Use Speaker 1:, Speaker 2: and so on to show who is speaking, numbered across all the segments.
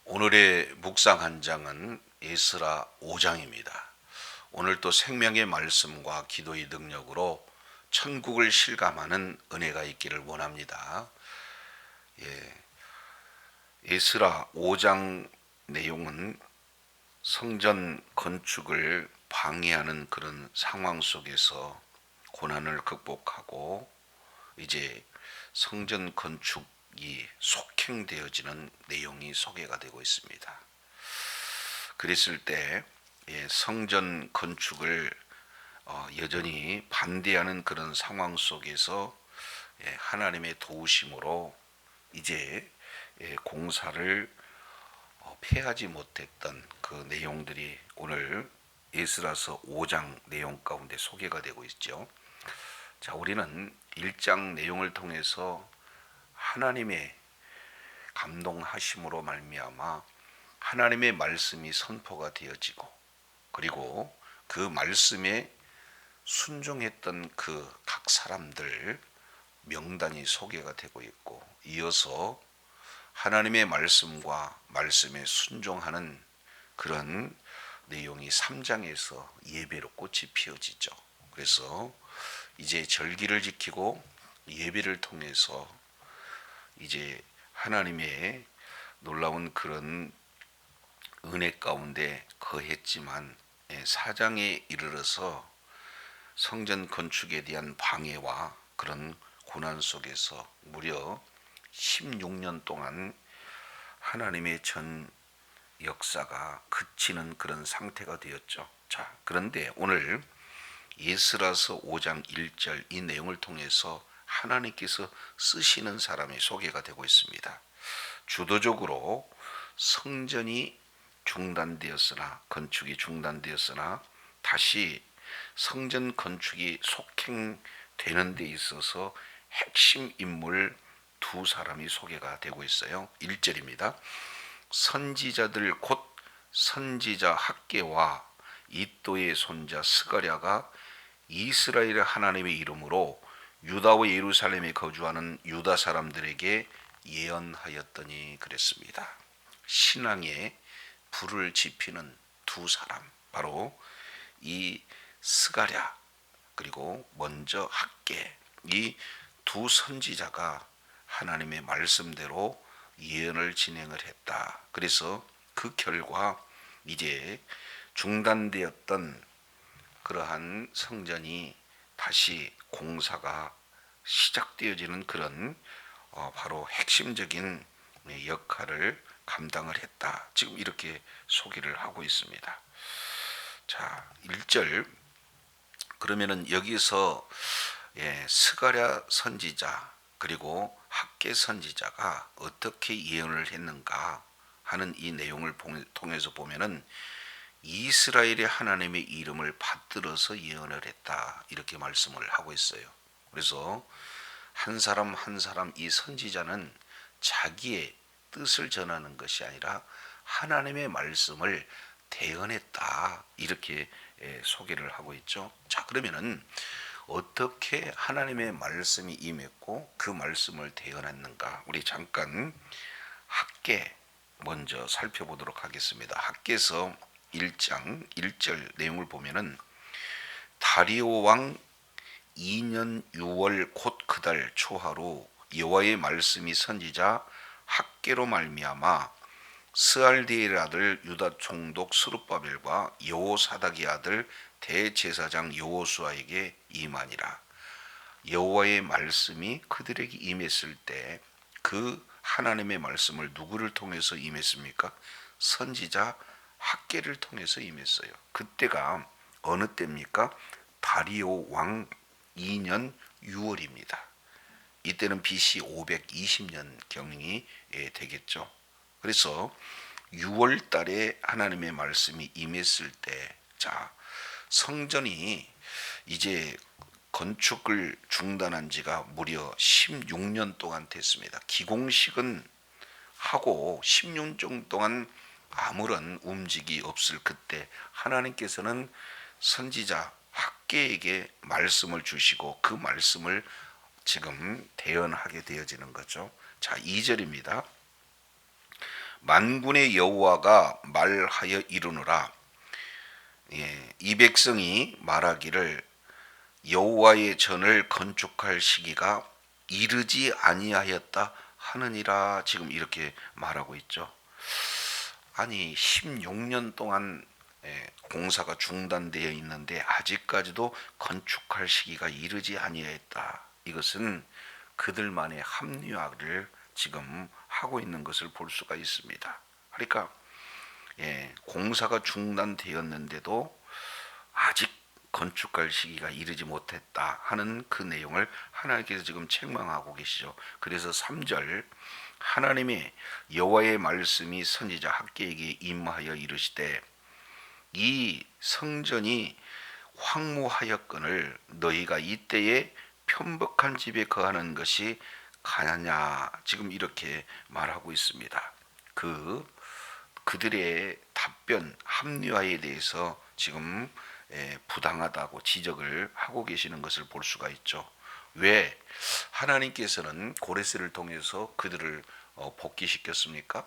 Speaker 1: 오늘의 묵상 한 장은 에스라 5장입니다. 오늘 또 생명의 말씀과 기도의 능력으로 천국을 실감하는 은혜가 있기를 원합니다. 에스라 5장 내용은 성전 건축을 방해하는 그런 상황 속에서 고난을 극복하고 이제 성전 건축이 속행되어지는 내용이 소개가 되고 있습니다. 그랬을 때 성전 건축을 여전히 반대하는 그런 상황 속에서 하나님의 도우심으로 이제 공사를 폐하지 못했던 그 내용들이 오늘 에스라서 5장 내용 가운데 소개가 되고 있죠. 자, 우리는 1장 내용을 통해서 하나님의 감동하심으로 말미암아 하나님의 말씀이 선포가 되어지고, 그리고 그 말씀에 순종했던 그 각 사람들 명단이 소개가 되고 있고, 이어서 하나님의 말씀과 말씀에 순종하는 그런 내용이 3장에서 예배로 꽃이 피어지죠. 그래서 이제 절기를 지키고 예배를 통해서 이제 하나님의 놀라운 그런 은혜 가운데 거했지만 4장에 이르러서 성전 건축에 대한 방해와 그런 고난 속에서 무려 16년 동안 하나님의 전 역사가 그치는 그런 상태가 되었죠. 자, 그런데 오늘 에스라서 5장 1절 이 내용을 통해서 하나님께서 쓰시는 사람이 소개가 되고 있습니다. 주도적으로 성전이 중단되었으나, 건축이 중단되었으나 다시 성전 건축이 속행되는 데 있어서 핵심 인물 두 사람이 소개가 되고 있어요. 1절입니다. 선지자들 곧 선지자 학개와 이또의 손자 스가랴가 이스라엘의 하나님의 이름으로 유다와 예루살렘에 거주하는 유다 사람들에게 예언하였더니 그랬습니다. 신앙에 불을 지피는 두 사람, 바로 이 스가랴 그리고 먼저 학개, 이 두 선지자가 하나님의 말씀대로 예언을 진행을 했다. 그래서 그 결과 이제 중단되었던 그러한 성전이 다시 공사가 시작되어지는 그런 바로 핵심적인 역할을 감당을 했다. 지금 이렇게 소개를 하고 있습니다. 자, 1절. 그러면은 여기서 스가랴 선지자 그리고 학개 선지자가 어떻게 예언을 했는가 하는 이 내용을 통해서 보면은 이스라엘의 하나님의 이름을 받들어서 예언을 했다, 이렇게 말씀을 하고 있어요. 그래서 한 사람 한 사람 이 선지자는 자기의 뜻을 전하는 것이 아니라 하나님의 말씀을 대언했다, 이렇게 소개를 하고 있죠. 자, 그러면은 어떻게 하나님의 말씀이 임했고 그 말씀을 대언했는가, 우리 잠깐 학개 먼저 살펴보도록 하겠습니다. 학개서 1장 1절 내용을 보면은 다리오 왕 2년 6월 곧 그 달 초하루 여호와의 말씀이 선지자 학개로 말미암아 스알디엘 아들 유다 총독 스룹바벨과 여호사닥의 아들 대제사장 여호수아에게 임하니라. 여호와의 말씀이 그들에게 임했을 때 그 하나님의 말씀을 누구를 통해서 임했습니까? 선지자 학개를 통해서 임했어요. 그때가 어느 때입니까? 다리오 왕 2년 6월입니다. 이때는 BC 520년 경이 되겠죠. 그래서 6월 달에 하나님의 말씀이 임했을 때, 자, 성전이 이제 건축을 중단한 지가 무려 16년 동안 됐습니다. 기공식은 하고 16년 동안 아무런 움직이 없을 그때 하나님께서는 선지자 학개에게 말씀을 주시고 그 말씀을 지금 대언하게 되어지는 거죠. 자, 2절입니다. 만군의 여호와가 말하여 이르노라. 이 백성이 말하기를 여호와의 전을 건축할 시기가 이르지 아니하였다 하느니라. 지금 이렇게 말하고 있죠. 아니 16년 동안 공사가 중단되어 있는데 아직까지도 건축할 시기가 이르지 아니하였다. 이것은 그들만의 합리화를 지금 하고 있는 것을 볼 수가 있습니다. 그러니까 공사가 중단되었는데도 아직 건축할 시기가 이르지 못했다 하는 그 내용을 하나님께서 지금 책망하고 계시죠. 그래서 3절 하나님의 여호와의 말씀이 선지자 학개에게 임하여 이르시되 이 성전이 황무하였거늘 너희가 이때에 편박한 집에 거하는 것이 가냐냐. 지금 이렇게 말하고 있습니다. 그들의 답변 합리화에 대해서 지금 부당하다고 지적을 하고 계시는 것을 볼 수가 있죠. 왜 하나님께서는 고레스를 통해서 그들을 복귀시켰습니까?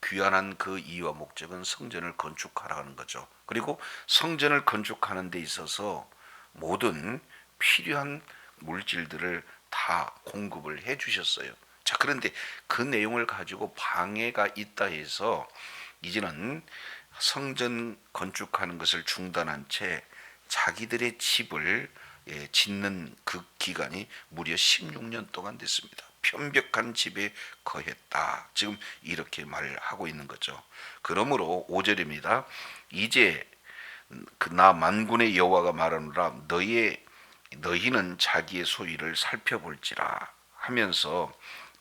Speaker 1: 귀환한 그 이유와 목적은 성전을 건축하라는 거죠. 그리고 성전을 건축하는 데 있어서 모든 필요한 물질들을 다 공급을 해 주셨어요. 자, 그런데 그 내용을 가지고 방해가 있다 해서 이제는 성전 건축하는 것을 중단한 채 자기들의 집을 짓는 그 기간이 무려 16년 동안 됐습니다. 편벽한 집에 거했다. 지금 이렇게 말하고 있는 거죠. 그러므로 5절입니다. 이제 나 만군의 여호와가 말하노라 너희는 자기의 소유를 살펴볼지라 하면서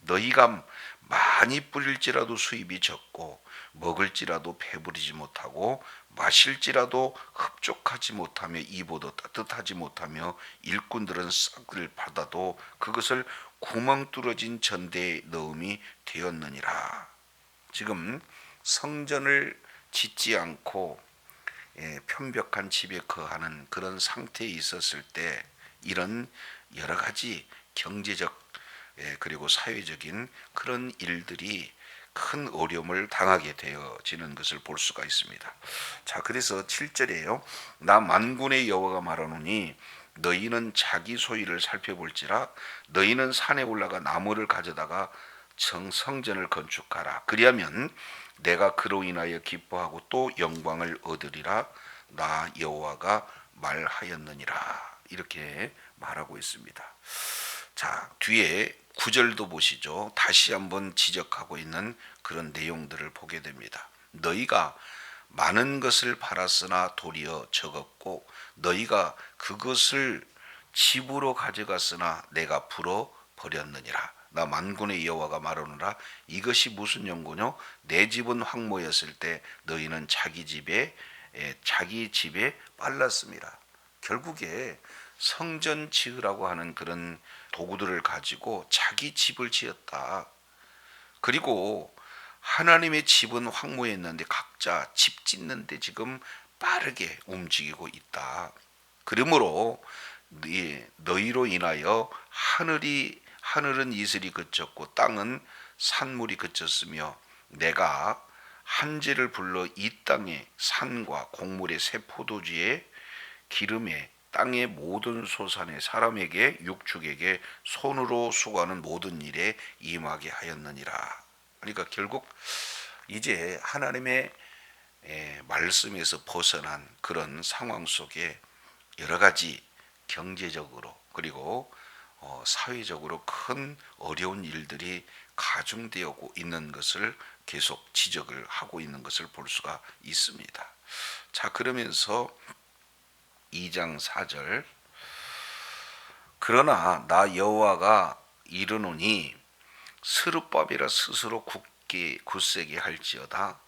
Speaker 1: 너희가 많이 뿌릴지라도 수입이 적고 먹을지라도 배부르지 못하고 마실지라도 흡족하지 못하며 입어도 따뜻하지 못하며 일꾼들은 싹을 받아도 그것을 구멍 뚫어진 전대에 넣음이 되었느니라. 지금 성전을 짓지 않고 편벽한 집에 거하는 그런 상태에 있었을 때 이런 여러 가지 경제적 그리고 사회적인 그런 일들이 큰 어려움을 당하게 되어지는 것을 볼 수가 있습니다. 자, 그래서 7절에요. 나 만군의 여호와가 말하노니 너희는 자기 소유를 살펴볼지라 너희는 산에 올라가 나무를 가져다가 성전을 건축하라. 그리하면 내가 그로 인하여 기뻐하고 또 영광을 얻으리라. 나 여호와가 말하였느니라. 이렇게 말하고 있습니다. 자, 뒤에 9절도 보시죠. 다시 한번 지적하고 있는 그런 내용들을 보게 됩니다. 너희가 많은 것을 팔았으나 도리어 적었고 너희가 그것을 집으로 가져갔으나 내가 불어 버렸느니라. 나 만군의 여호와가 말하노라. 이것이 무슨 연고뇨? 내 집은 황무였을 때 너희는 자기 집에 빨랐습니다. 결국에 성전 지으라고 하는 그런 도구들을 가지고 자기 집을 지었다. 그리고 하나님의 집은 황무했는데 각자 집 짓는데 지금 빠르게 움직이고 있다. 그러므로 너희로 인하여 하늘은 이슬이 그쳤고 땅은 산물이 그쳤으며 내가 한재를 불러 이 땅의 산과 곡물의 새 포도주의 기름에 땅의 모든 소산의 사람에게 육축에게 손으로 수고하는 모든 일에 임하게 하였느니라. 그러니까 결국 이제 하나님의 말씀에서 벗어난 그런 상황 속에 여러 가지 경제적으로 그리고 사회적으로 큰 어려운 일들이 가중되고 있는 것을 계속 지적을 하고 있는 것을 볼 수가 있습니다. 자, 그러면서 2장 4절 그러나 나 여호와가 이르노니 스룹바벨아 스스로 굳세게 할지어다.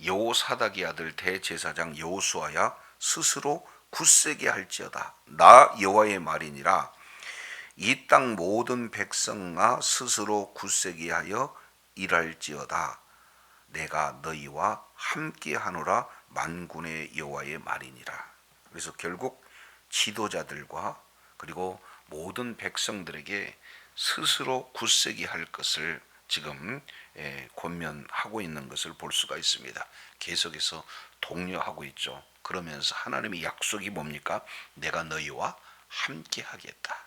Speaker 1: 여호사닥의 아들 대제사장 여호수아야 스스로 굳세게 할지어다. 나 여호와의 말이니라. 이 땅 모든 백성아 스스로 굳세게 하여 일할지어다. 내가 너희와 함께 하노라. 만군의 여호와의 말이니라. 그래서 결국 지도자들과 그리고 모든 백성들에게 스스로 굳세게 할 것을 지금 권면하고 있는 것을 볼 수가 있습니다. 계속해서 독려하고 있죠. 그러면서 하나님의 약속이 뭡니까? 내가 너희와 함께 하겠다.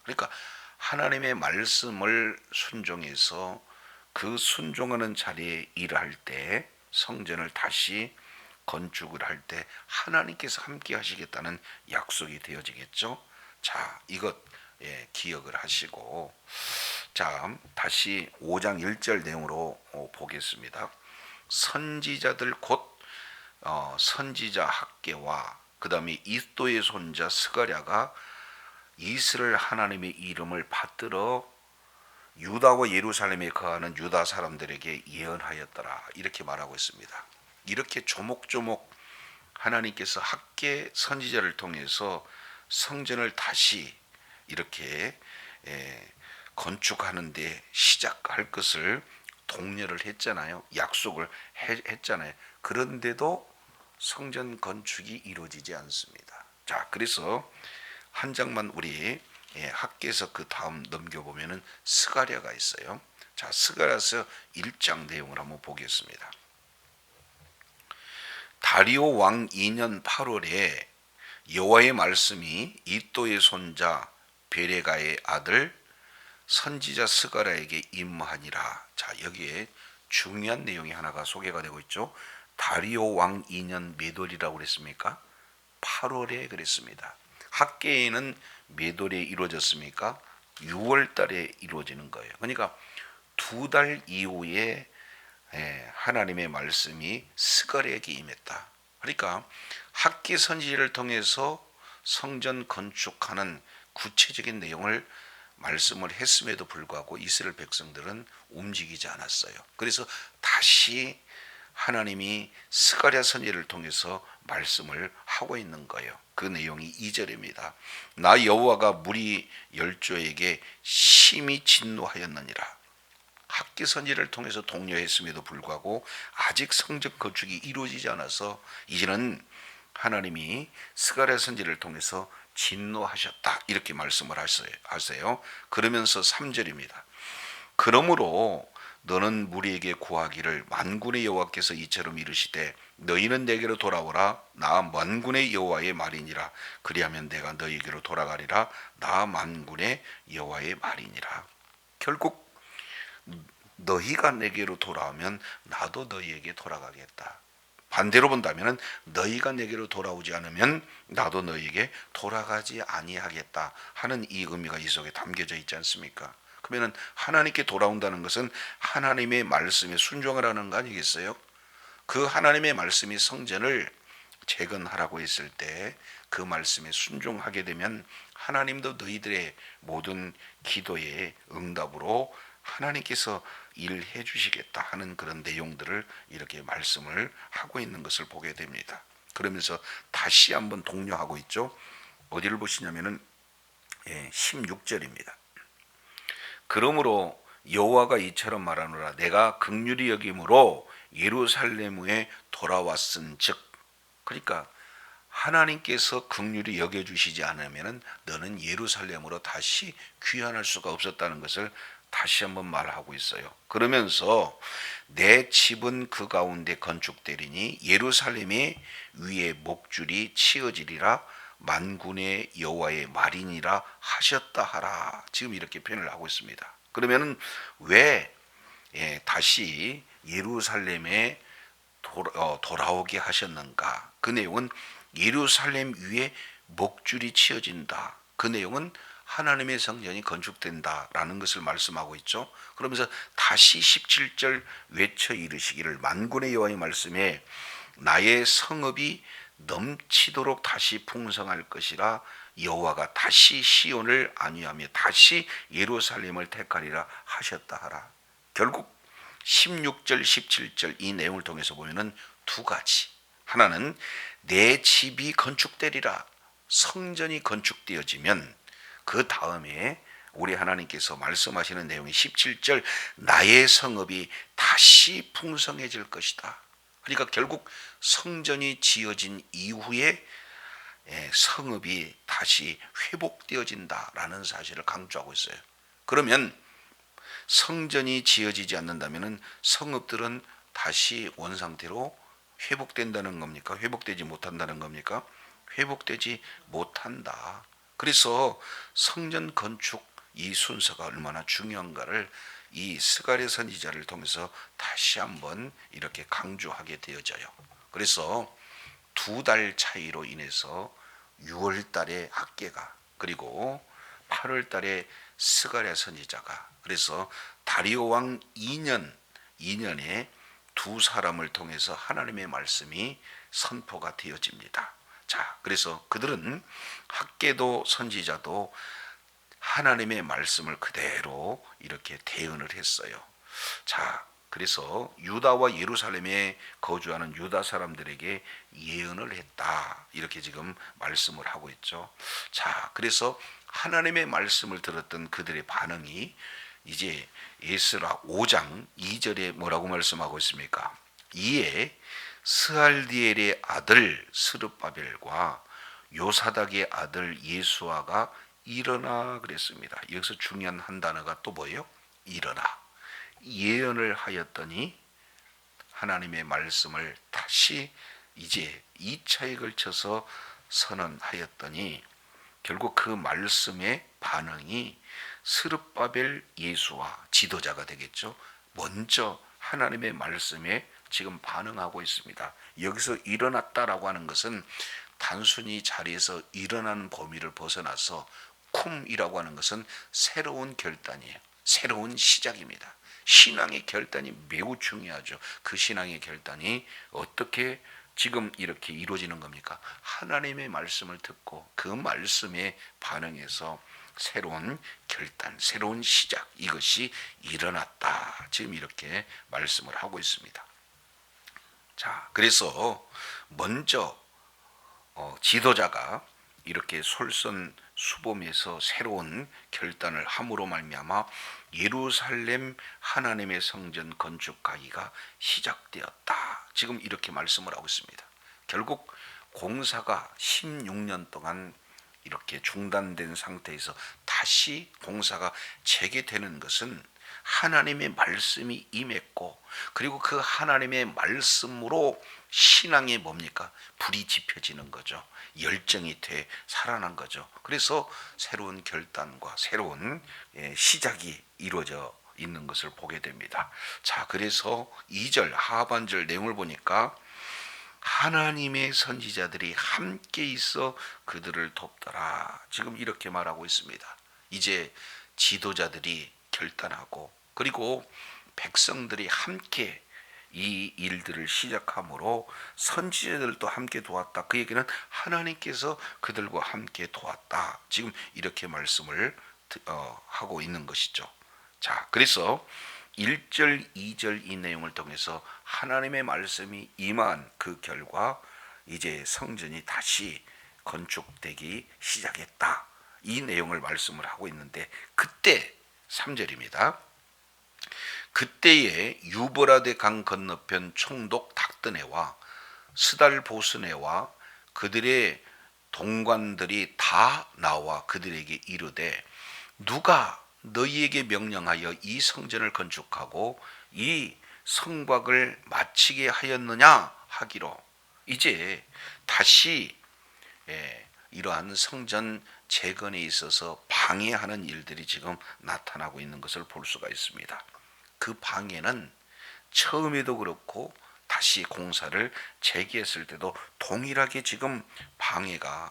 Speaker 1: 그러니까 하나님의 말씀을 순종해서 그 순종하는 자리에 일할 때, 성전을 다시 건축을 할 때 하나님께서 함께 하시겠다는 약속이 되어지겠죠. 자, 이것 기억을 하시고, 자, 다시 5장 1절 내용으로 보겠습니다. 선지자들 곧 선지자 학개와 그 다음에 이도의 손자 스가랴가 이스라엘 하나님의 이름을 받들어 유다와 예루살렘에 거하는 유다 사람들에게 예언하였더라, 이렇게 말하고 있습니다. 이렇게 조목조목 하나님께서 학개 선지자를 통해서 성전을 다시 이렇게 건축하는데 시작할 것을 독려를 했잖아요. 약속을 했잖아요. 그런데도 성전 건축이 이루어지지 않습니다. 자, 그래서 한 장만 우리 학계에서 그 다음 넘겨보면은 스가랴가 있어요. 자, 스가랴서 1장 내용을 한번 보겠습니다. 다리오 왕 2년 8월에 여호와의 말씀이 이도의 손자 베레가의 아들 선지자 스가랴에게 임하니라. 자, 여기에 중요한 내용이 하나가 소개가 되고 있죠. 다리오 왕 2년 몇 월이라고 그랬습니까? 8월에 그랬습니다. 학계에는 몇 월에 이루어졌습니까? 6월 달에 이루어지는 거예요. 그러니까 2달 이후에 하나님의 말씀이 스가랴에게 임했다. 그러니까 학계 선지자를 통해서 성전 건축하는 구체적인 내용을 말씀을 했음에도 불구하고 이스라엘 백성들은 움직이지 않았어요. 그래서 다시 하나님이 스가랴 선지자를 통해서 말씀을 하고 있는 거예요. 그 내용이 2절입니다. 나 여호와가 무리 열조에게 심히 진노하였느니라. 학계 선지를 통해서 독려했음에도 불구하고 아직 성전 건축이 이루어지지 않아서 이제는 하나님이 스가랴 선지를 통해서 진노하셨다, 이렇게 말씀을 하세요. 그러면서 3절입니다. 그러므로 너는 무리에게 구하기를 만군의 여호와께서 이처럼 이르시되 너희는 내게로 돌아오라. 나 만군의 여호와의 말이니라. 그리하면 내가 너희에게로 돌아가리라. 나 만군의 여호와의 말이니라. 결국 너희가 내게로 돌아오면 나도 너희에게 돌아가겠다. 반대로 본다면 너희가 내게로 돌아오지 않으면 나도 너희에게 돌아가지 아니하겠다 하는 이 의미가 이 속에 담겨져 있지 않습니까? 그러면 하나님께 돌아온다는 것은 하나님의 말씀에 순종을 하는 거 아니겠어요? 그 하나님의 말씀이 성전을 재건하라고 했을 때 그 말씀에 순종하게 되면 하나님도 너희들의 모든 기도의 응답으로 하나님께서 일해 주시겠다 하는 그런 내용들을 이렇게 말씀을 하고 있는 것을 보게 됩니다. 그러면서 다시 한번 독려하고 있죠. 어디를 보시냐면은 16절입니다. 그러므로 여호와가 이처럼 말하노라. 내가 긍휼히 여김으로 예루살렘에 돌아왔은즉, 그러니까 하나님께서 긍휼히 여겨주시지 않으면 너는 예루살렘으로 다시 귀환할 수가 없었다는 것을 다시 한번 말하고 있어요. 그러면서 내 집은 그 가운데 건축되리니 예루살렘의 위에 목줄이 치어지리라. 만군의 여호와의 말이니라 하셨다 하라. 지금 이렇게 표현을 하고 있습니다. 그러면은 왜 다시 예루살렘에 돌아오게 하셨는가? 그 내용은 예루살렘 위에 목줄이 치어진다. 그 내용은 하나님의 성전이 건축된다라는 것을 말씀하고 있죠. 그러면서 다시 17절 외쳐 이르시기를 만군의 여호와의 말씀에 나의 성읍이 넘치도록 다시 풍성할 것이라. 여호와가 다시 시온을 안위하며 다시 예루살렘을 택하리라 하셨다 하라. 결국 16절 17절 이 내용을 통해서 보면은 두 가지. 하나는 내 집이 건축되리라. 성전이 건축되어지면 그 다음에 우리 하나님께서 말씀하시는 내용이 17절 나의 성읍이 다시 풍성해질 것이다. 그러니까 결국 성전이 지어진 이후에 성읍이 다시 회복되어진다라는 사실을 강조하고 있어요. 그러면 성전이 지어지지 않는다면은 성읍들은 다시 원상태로 회복된다는 겁니까? 회복되지 못한다는 겁니까? 회복되지 못한다. 그래서 성전 건축 이 순서가 얼마나 중요한가를 이 스가랴 선지자를 통해서 다시 한번 이렇게 강조하게 되어져요. 그래서 2달 차이로 인해서 6월 달에 학계가, 그리고 8월 달에 스가랴 선지자가, 그래서 다리오 왕 2년에 두 사람을 통해서 하나님의 말씀이 선포가 되어집니다. 자, 그래서 그들은 학계도 선지자도 하나님의 말씀을 그대로 이렇게 대언을 했어요. 자, 그래서 유다와 예루살렘에 거주하는 유다 사람들에게 예언을 했다. 이렇게 지금 말씀을 하고 있죠. 자, 그래서 하나님의 말씀을 들었던 그들의 반응이 이제 에스라 5장 2절에 뭐라고 말씀하고 있습니까? 이에 스알디엘의 아들 스룹바벨과 요사닥의 아들 예수아가 일어나 그랬습니다. 여기서 중요한 한 단어가 또 뭐예요? 일어나. 예언을 하였더니 하나님의 말씀을 다시 이제 2차에 걸쳐서 선언하였더니 결국 그 말씀의 반응이 스룹바벨 예수와 지도자가 되겠죠. 먼저 하나님의 말씀에 지금 반응하고 있습니다. 여기서 일어났다라고 하는 것은 단순히 자리에서 일어나는 범위를 벗어나서 쿰이라고 하는 것은 새로운 결단이에요. 새로운 시작입니다. 신앙의 결단이 매우 중요하죠. 그 신앙의 결단이 어떻게 지금 이렇게 이루어지는 겁니까? 하나님의 말씀을 듣고 그 말씀에 반응해서 새로운 결단, 새로운 시작, 이것이 일어났다. 지금 이렇게 말씀을 하고 있습니다. 자, 그래서 먼저 지도자가 이렇게 솔선수범해서 새로운 결단을 함으로 말미암아 예루살렘 하나님의 성전 건축하기가 시작되었다. 지금 이렇게 말씀을 하고 있습니다. 결국 공사가 16년 동안 이렇게 중단된 상태에서 다시 공사가 재개되는 것은 하나님의 말씀이 임했고, 그리고 그 하나님의 말씀으로 신앙이 뭡니까? 불이 지펴지는 거죠. 열정이 돼 살아난 거죠. 그래서 새로운 결단과 새로운 시작이 이루어져 있는 것을 보게 됩니다. 자, 그래서 2절 하반절 내용을 보니까 하나님의 선지자들이 함께 있어 그들을 돕더라. 지금 이렇게 말하고 있습니다. 이제 지도자들이 결단하고, 그리고 백성들이 함께 이 일들을 시작함으로 선지자들도 함께 도왔다. 그 얘기는 하나님께서 그들과 함께 도왔다. 지금 이렇게 말씀을 하고 있는 것이죠. 자, 그래서 1절, 2절 이 내용을 통해서 하나님의 말씀이 임한 그 결과 이제 성전이 다시 건축되기 시작했다. 이 내용을 말씀을 하고 있는데, 그때 3절입니다. 그때에 유브라데 강 건너편 총독 닥드네와 스달 보스네와 그들의 동관들이 다 나와 그들에게 이르되, 누가 너희에게 명령하여 이 성전을 건축하고 이 성곽을 마치게 하였느냐 하기로, 이제 다시 이러한 성전 재건에 있어서 방해하는 일들이 지금 나타나고 있는 것을 볼 수가 있습니다. 그 방해는 처음에도 그렇고 다시 공사를 재개했을 때도 동일하게 지금 방해가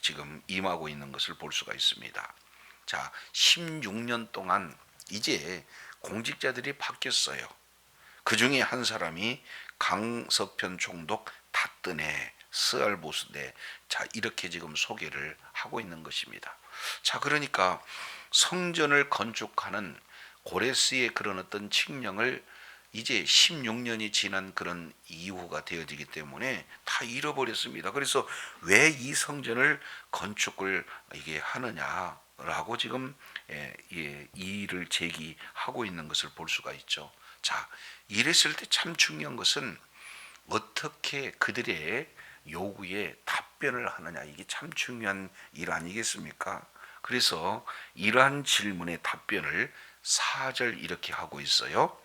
Speaker 1: 지금 임하고 있는 것을 볼 수가 있습니다. 자, 16년 동안 이제 공직자들이 바뀌었어요. 그 중에 한 사람이 강서편 총독 닷드네, 스알보스네, 자, 이렇게 지금 소개를 하고 있는 것입니다. 자, 그러니까 성전을 건축하는 고레스의 그런 어떤 칙령을 이제 16년이 지난 그런 이후가 되어지기 때문에 다 잃어버렸습니다. 그래서 왜 이 성전을 건축을 이게 하느냐라고 지금 이의를 제기하고 있는 것을 볼 수가 있죠. 자, 이랬을 때 참 중요한 것은 어떻게 그들의 요구에 답변을 하느냐, 이게 참 중요한 일 아니겠습니까? 그래서 이러한 질문의 답변을 4절 이렇게 하고 있어요.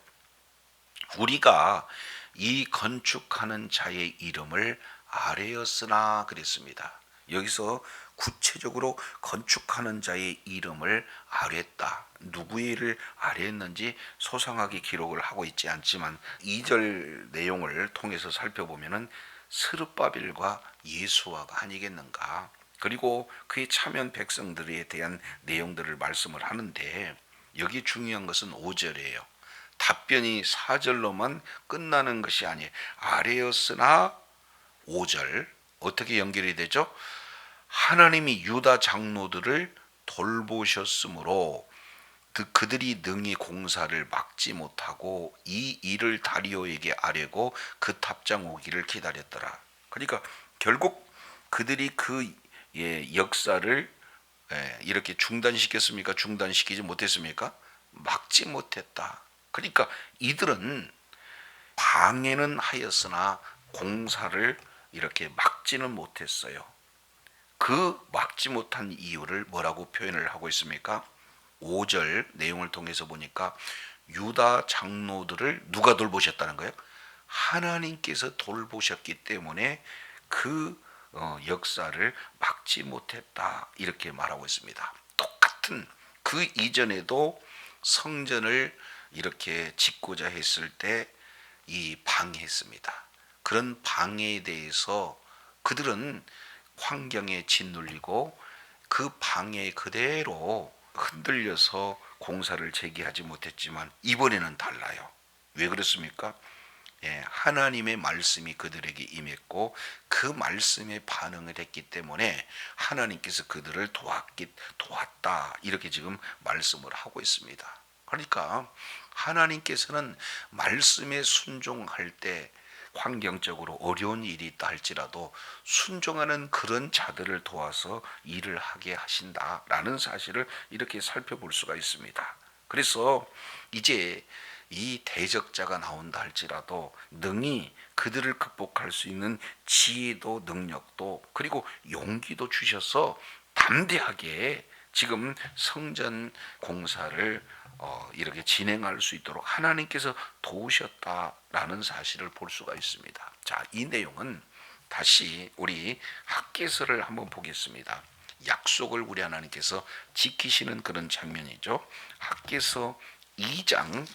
Speaker 1: 우리가 이 건축하는 자의 이름을 아뢰었으나 그랬습니다. 여기서 구체적으로 건축하는 자의 이름을 아뢰었다. 누구의 일을 아뢰었는지 소상하게 기록을 하고 있지 않지만 2절 내용을 통해서 살펴보면은 스룹바벨과 예수아가 아니겠는가. 그리고 그의 참여한 백성들에 대한 내용들을 말씀을 하는데 여기 중요한 것은 5절이에요. 답변이 4절로만 끝나는 것이 아니에요. 아뢰었으나 5절 어떻게 연결이 되죠? 하나님이 유다 장로들을 돌보셨으므로 그들이 능히 공사를 막지 못하고 이 일을 다리오에게 아뢰고 그 답장 오기를 기다렸더라. 그러니까 결국 그들이 그 역사를 이렇게 중단시켰습니까? 중단시키지 못했습니까? 막지 못했다. 그러니까 이들은 방해는 하였으나 공사를 이렇게 막지는 못했어요. 그 막지 못한 이유를 뭐라고 표현을 하고 있습니까? 5절 내용을 통해서 보니까 유다 장로들을 누가 돌보셨다는 거예요? 하나님께서 돌보셨기 때문에 그 역사를 막지 못했다 이렇게 말하고 있습니다. 똑같은 그 이전에도 성전을 이렇게 짓고자 했을 때 이 방해했습니다. 그런 방해에 대해서 그들은 환경에 짓눌리고 그 방해에 그대로 흔들려서 공사를 재개하지 못했지만 이번에는 달라요. 왜 그렇습니까? 하나님의 말씀이 그들에게 임했고 그 말씀에 반응을 했기 때문에 하나님께서 그들을 도왔다 이렇게 지금 말씀을 하고 있습니다. 그러니까 하나님께서는 말씀에 순종할 때 환경적으로 어려운 일이 있다 할지라도 순종하는 그런 자들을 도와서 일을 하게 하신다라는 사실을 이렇게 살펴볼 수가 있습니다. 그래서 이제 이 대적자가 나온다 할지라도 능히 그들을 극복할 수 있는 지혜도 능력도 그리고 용기도 주셔서 담대하게 지금 성전 공사를 이렇게 진행할 수 있도록 하나님께서 도우셨다라는 사실을 볼 수가 있습니다. 자, 이 내용은 다시 우리 학개서를 한번 보겠습니다. 약속을 우리 하나님께서 지키시는 그런 장면이죠. 학개서 2장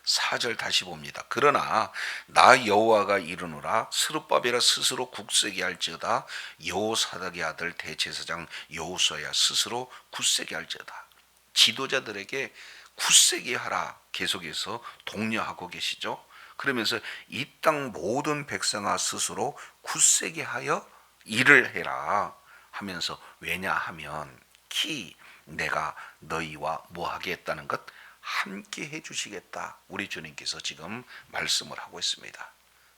Speaker 1: 4절 다시 봅니다. 그러나 나 여호와가 이르노라 스룹바벨아 스스로 굳세게 할지어다 여호사닥의 아들 대제사장 여호수아야 스스로 굳세게 할지어다. 지도자들에게 굳세게 하라 계속해서 독려하고 계시죠. 그러면서 이 땅 모든 백성아 스스로 굳세게 하여 일을 해라 하면서 왜냐하면 내가 너희와 뭐 하겠다는 것 함께 해주시겠다. 우리 주님께서 지금 말씀을 하고 있습니다.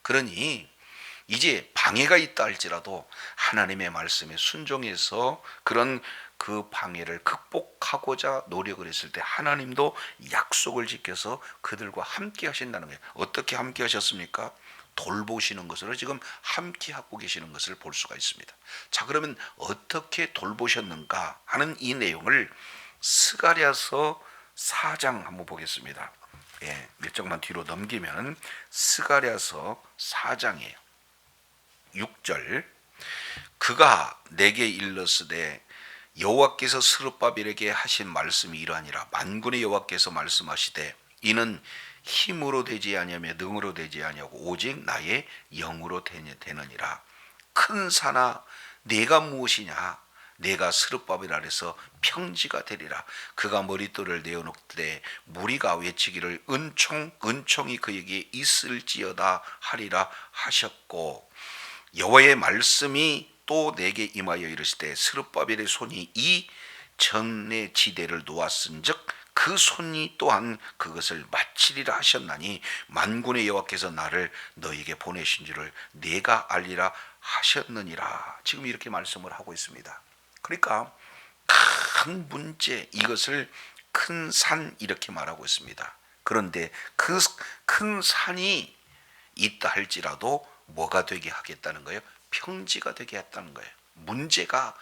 Speaker 1: 그러니 이제 방해가 있다 할지라도 하나님의 말씀에 순종해서 그런 그 방해를 극복하고자 노력을 했을 때 하나님도 약속을 지켜서 그들과 함께 하신다는 거예요. 어떻게 함께 하셨습니까? 돌보시는 것으로 지금 함께 하고 계시는 것을 볼 수가 있습니다. 자, 그러면 어떻게 돌보셨는가 하는 이 내용을 스가랴서 4장 한번 보겠습니다. 몇 장만 뒤로 넘기면 스가랴서 4장이에요. 6절 그가 내게 일렀으되 여호와께서 스룹바벨에게 하신 말씀이 이러하니라. 만군의 여호와께서 말씀하시되 이는 힘으로 되지 아니하며 능으로 되지 아니하고 오직 나의 영으로 되느니라. 큰 산아 내가 무엇이냐? 내가 스룹바벨 아래서 평지가 되리라. 그가 머릿돌을 내어놓되 무리가 외치기를 은총이 그에게 있을지어다 하리라 하셨고 여호와의 말씀이 또 내게 임하여 이르시되 스룹바벨의 손이 이 전의 지대를 놓았은즉 그 손이 또한 그것을 마치리라 하셨나니 만군의 여호와께서 나를 너에게 보내신 줄을 내가 알리라 하셨느니라. 지금 이렇게 말씀을 하고 있습니다. 그러니까 큰 문제 이것을 큰 산 이렇게 말하고 있습니다. 그런데 그 큰 산이 있다 할지라도 뭐가 되게 하겠다는 거예요? 평지가 되게 했다는 거예요. 문제가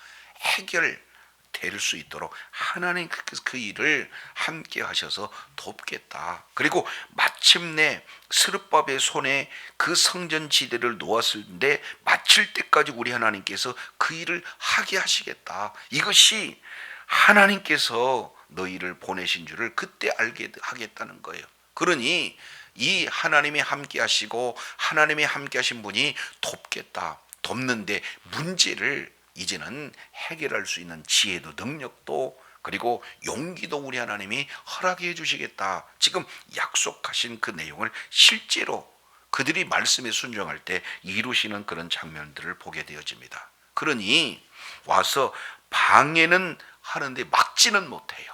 Speaker 1: 될 수 있도록 하나님께서 그 일을 함께 하셔서 돕겠다. 그리고 마침내 스룹바벨 손에 그 성전 지대를 놓았을 때 마칠 때까지 우리 하나님께서 그 일을 하게 하시겠다. 이것이 하나님께서 너희를 보내신 줄을 그때 알게 하겠다는 거예요. 그러니 이 하나님이 함께 하시고 하나님이 함께 하신 분이 돕겠다. 돕는데 문제를 이제는 해결할 수 있는 지혜도 능력도 그리고 용기도 우리 하나님이 허락해 주시겠다. 지금 약속하신 그 내용을 실제로 그들이 말씀에 순종할 때 이루시는 그런 장면들을 보게 되어집니다. 그러니 와서 방해는 하는데 막지는 못해요.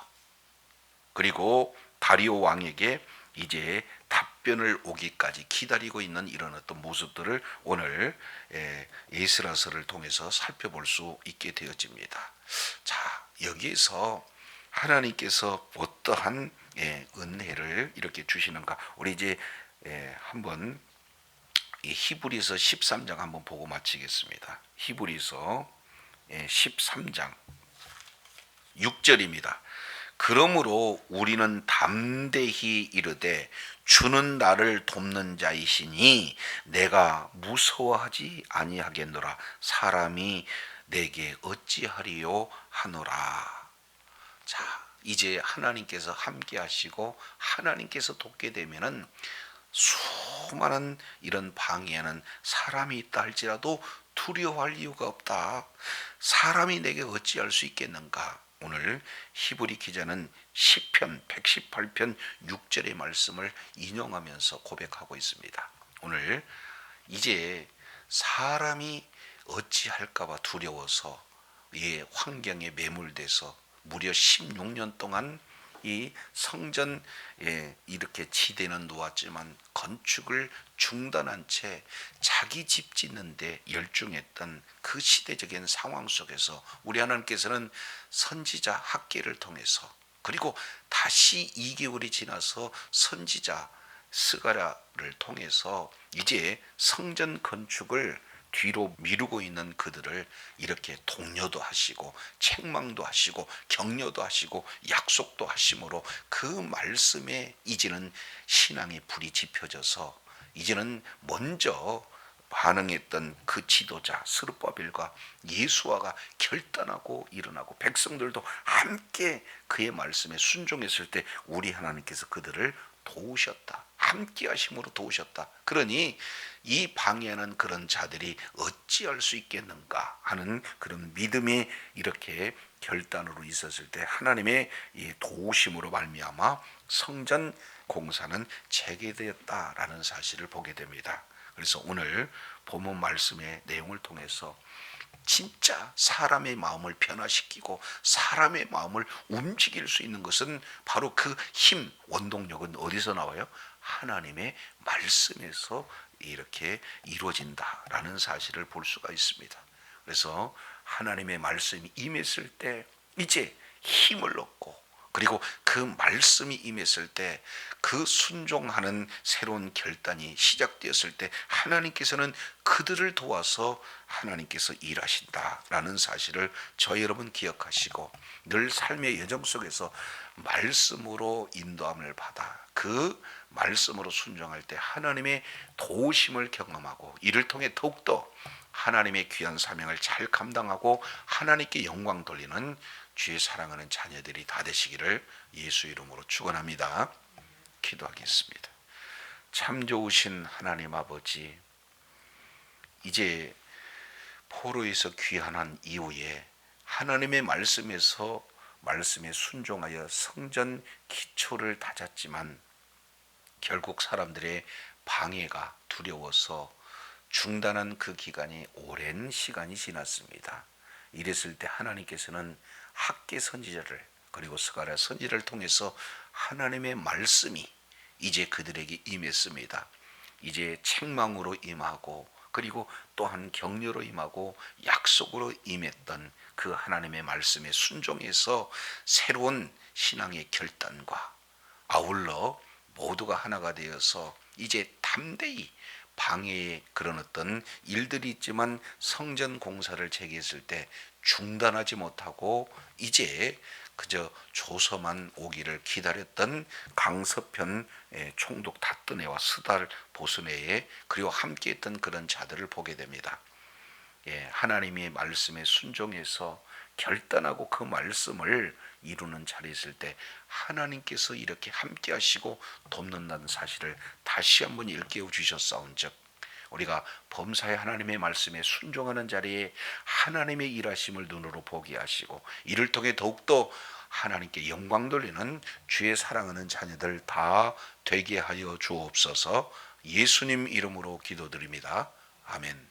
Speaker 1: 그리고 다리오 왕에게 이제 답변을 오기까지 기다리고 있는 이런 어떤 모습들을 오늘 에스라서를 통해서 살펴볼 수 있게 되어집니다. 자, 여기에서 하나님께서 어떠한 은혜를 이렇게 주시는가? 우리 이제 한번 히브리서 13장 한번 보고 마치겠습니다. 히브리서 13장 6절입니다. 그러므로 우리는 담대히 이르되 주는 나를 돕는 자이시니 내가 무서워하지 아니하겠노라. 사람이 내게 어찌하리요 하노라. 자, 이제 하나님께서 함께 하시고 하나님께서 돕게 되면은 수많은 이런 방해하는 사람이 있다 할지라도 두려워할 이유가 없다. 사람이 내게 어찌할 수 있겠는가? 오늘 히브리 기자는 시편 118편 6절의 말씀을 인용하면서 고백하고 있습니다. 오늘 이제 사람이 어찌할까봐 두려워서 이 환경에 매몰돼서 무려 16년 동안 이 성전 이렇게 지대는 놓았지만 건축을 중단한 채 자기 집 짓는데 열중했던 그 시대적인 상황 속에서 우리 하나님께서는 선지자 학계를 통해서 그리고 다시 2개월이 지나서 선지자 스가랴를 통해서 이제 성전 건축을 뒤로 미루고 있는 그들을 이렇게 독려도 하시고 책망도 하시고 격려도 하시고 약속도 하심으로 그 말씀에 이제는 신앙의 불이 지펴져서 이제는 먼저 반응했던 그 지도자 스룹바벨과 예수아가 결단하고 일어나고 백성들도 함께 그의 말씀에 순종했을 때 우리 하나님께서 그들을 도우셨다. 함께 하심으로 도우셨다. 그러니 이 방해하는 그런 자들이 어찌할 수 있겠는가 하는 그런 믿음이 이렇게 결단으로 있었을 때 하나님의 이 도우심으로 말미암아 성전 공사는 재개되었다라는 사실을 보게 됩니다. 그래서 오늘 본문 말씀의 내용을 통해서 진짜 사람의 마음을 변화시키고 사람의 마음을 움직일 수 있는 것은 바로 그 힘, 원동력은 어디서 나와요? 하나님의 말씀에서 이렇게 이루어진다라는 사실을 볼 수가 있습니다. 그래서 하나님의 말씀이 임했을 때 이제 힘을 얻고 그리고 그 말씀이 임했을 때 그 순종하는 새로운 결단이 시작되었을 때 하나님께서는 그들을 도와서 하나님께서 일하신다라는 사실을 저희 여러분 기억하시고 늘 삶의 여정 속에서 말씀으로 인도함을 받아 그 말씀으로 순종할 때 하나님의 도우심을 경험하고 이를 통해 더욱더 하나님의 귀한 사명을 잘 감당하고 하나님께 영광 돌리는 주의 사랑하는 자녀들이 다 되시기를 예수 이름으로 축원합니다. 기도하겠습니다. 참 좋으신 하나님 아버지, 이제 포로에서 귀환한 이후에 하나님의 말씀에서 말씀에 순종하여 성전 기초를 다졌지만 결국 사람들의 방해가 두려워서 중단한 그 기간이 오랜 시간이 지났습니다. 이랬을 때 하나님께서는 학계 선지자를 그리고 스가랴 선지자를 통해서 하나님의 말씀이 이제 그들에게 임했습니다. 이제 책망으로 임하고 그리고 또한 격려로 임하고 약속으로 임했던 그 하나님의 말씀에 순종해서 새로운 신앙의 결단과 아울러 모두가 하나가 되어서 이제 담대히 방해의 그런 어떤 일들이 있지만 성전 공사를 재개했을 때 중단하지 못하고 이제 그저 조서만 오기를 기다렸던 강서편 총독 닷드네와 스달 보스네에 그리고 함께했던 그런 자들을 보게 됩니다. 하나님의 말씀에 순종해서 결단하고 그 말씀을 이루는 자리에 있을 때 하나님께서 이렇게 함께 하시고 돕는다는 사실을 다시 한번 일깨워 주셨사온즉 우리가 범사에 하나님의 말씀에 순종하는 자리에 하나님의 일하심을 눈으로 보게 하시고 이를 통해 더욱더 하나님께 영광 돌리는 주의 사랑하는 자녀들 다 되게 하여 주옵소서. 예수님 이름으로 기도드립니다. 아멘.